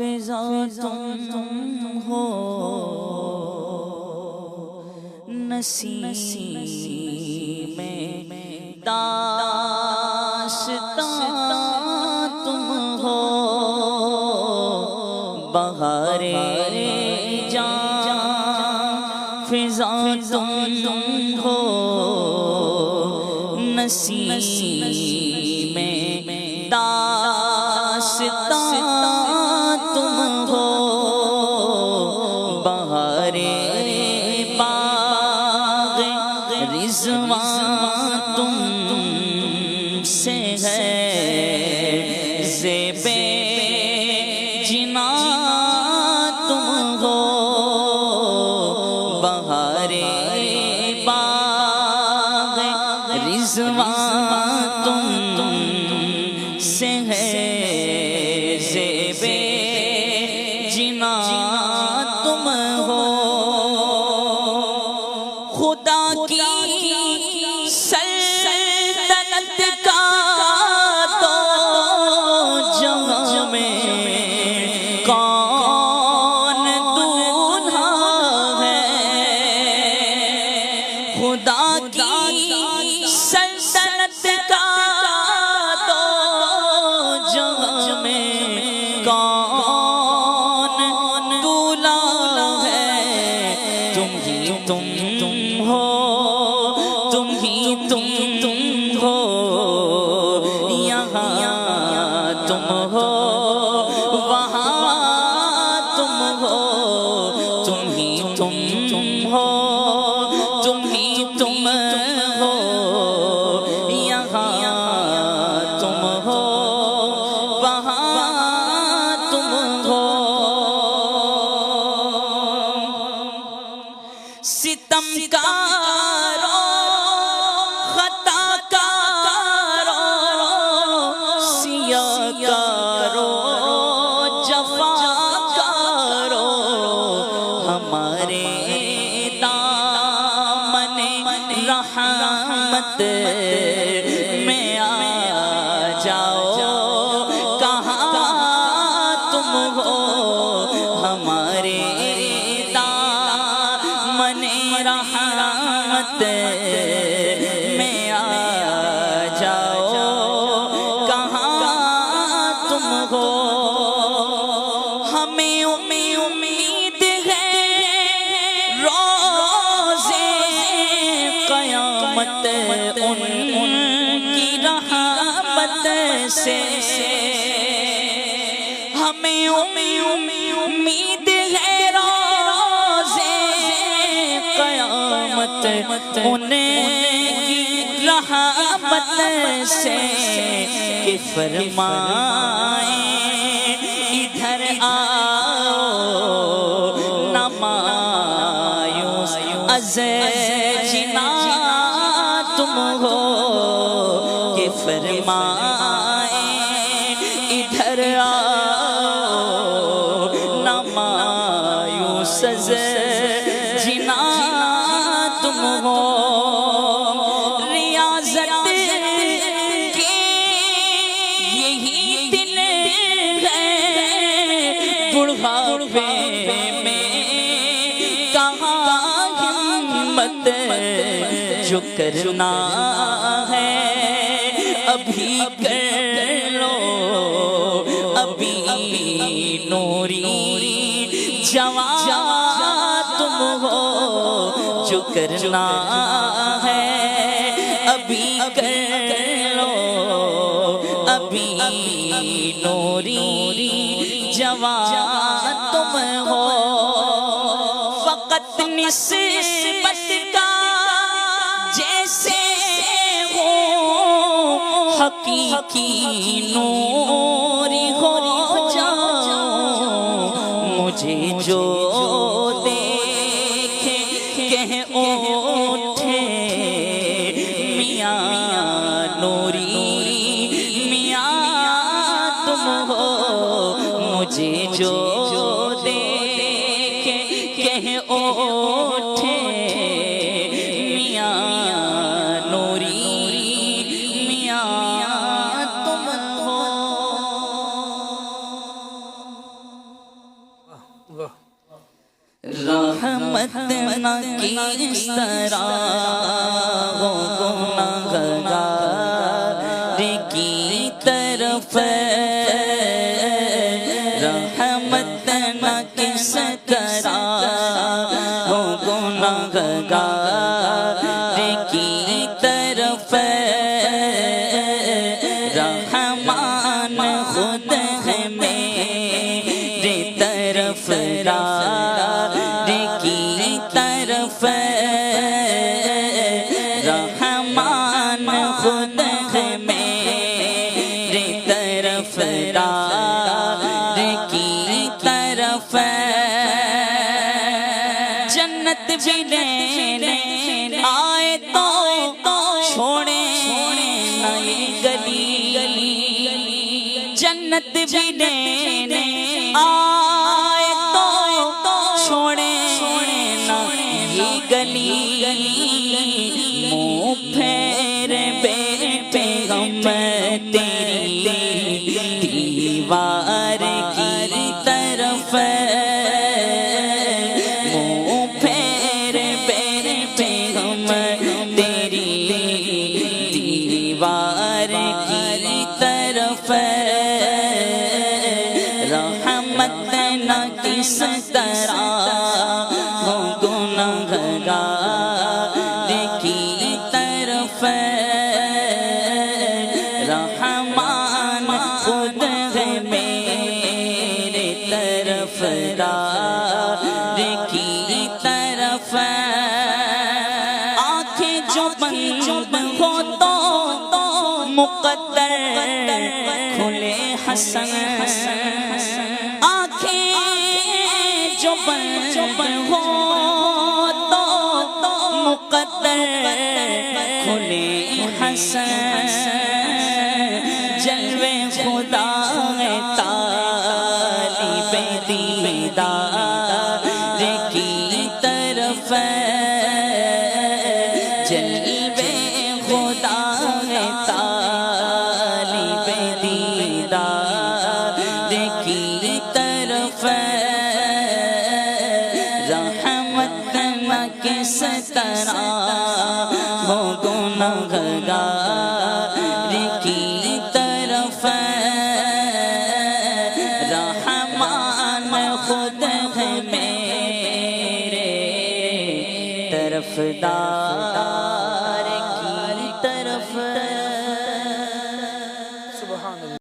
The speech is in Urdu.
فضا تم ہو نسیم داستان تم ہو بہار جان فضا تم ہو نسیم داستان تم ہو بہار باغ رضوان تم سے ہے زیب جنان تم ہو بہار باغ رضوان تم سے ہے زیب جنان تم ہو خدا کی سلطنت کا تو جہاں میں کون دولہا ہے خدا کی سلطنت کا تو جہاں میں کون دولہا ہے تم ہی تم ہو تم ہی تم ہو یہاں تم ہو وہاں تم ہو تم ہی تم ہو تم ہی تم ہو یہاں تم ہو وہاں تم ہو ستم کارو خطا کارو سیاہ کارو جفا کارو ہمارے دامن رحمت میں آ جاؤ کہاں تم ہو ہمارے دامن رحمت میں آ جاؤ کہاں تم ہو ہمیں امید ہے روزے قیامت ان کی رحمت سے ہمیں امید ہے روزے قیامت ان کی رحمت سے کہ فرمائیں ادھر آؤ نہ مایوس از جنان تم ہو کہ فرمائیں ادھر آؤ نہ مایوس از جنان تم ہو ریاضت کے یہی دن ہے بڑھاپے میں کہاں ہمت جو کرنا ہے ابھی کر لو ابھی نوری جوان تم ہو جو کرنا ہے ابھی کر لو ابھی نوری جوان تم ہو فقط نسبت کا جیسے ہو حقیقی نوری ہو جاؤ مجھے جو دیکھے کہہ اٹھے میاں نوری میاں تم ہو مجھے جو دیکھے کہہ اٹھے میاں نوری میاں تم ہو کس طرح ہو گناہگار کی طرف رحمت نہ کس طرح ہو گناہگار کی طرف رحمان خود ہے میرے طرف کی طرف رحمان خود ہے میرے طرف کی طرف جنت بھی لینے آئے تو چھوڑے نہ یہ گلی جنت بھی لینے آئے تو چھوڑے نہ یہ گلی منہ پھیر بیٹھے ہم تیری دیوار کی طرف منہ پھیر بیٹھے ہم تیری دیوار کی طرف رحمت نہ کس طرح ہو گناہگار کی طرف رحمان خود ہے میرے طرف کی طرف آنکھیں جو بند ہو تو مقدر کھلے حسن آنکھیں جو بند ہو تو مقدر کھلے حسن جلوے خدا ہے طالب دیدار کی طرف جلوے خدا ہے طالب دیدار کی طرف رحمت نہ کس طرح ہو گناہگار کی طرف رحمان خود ہے میرے طرفدار کی طرف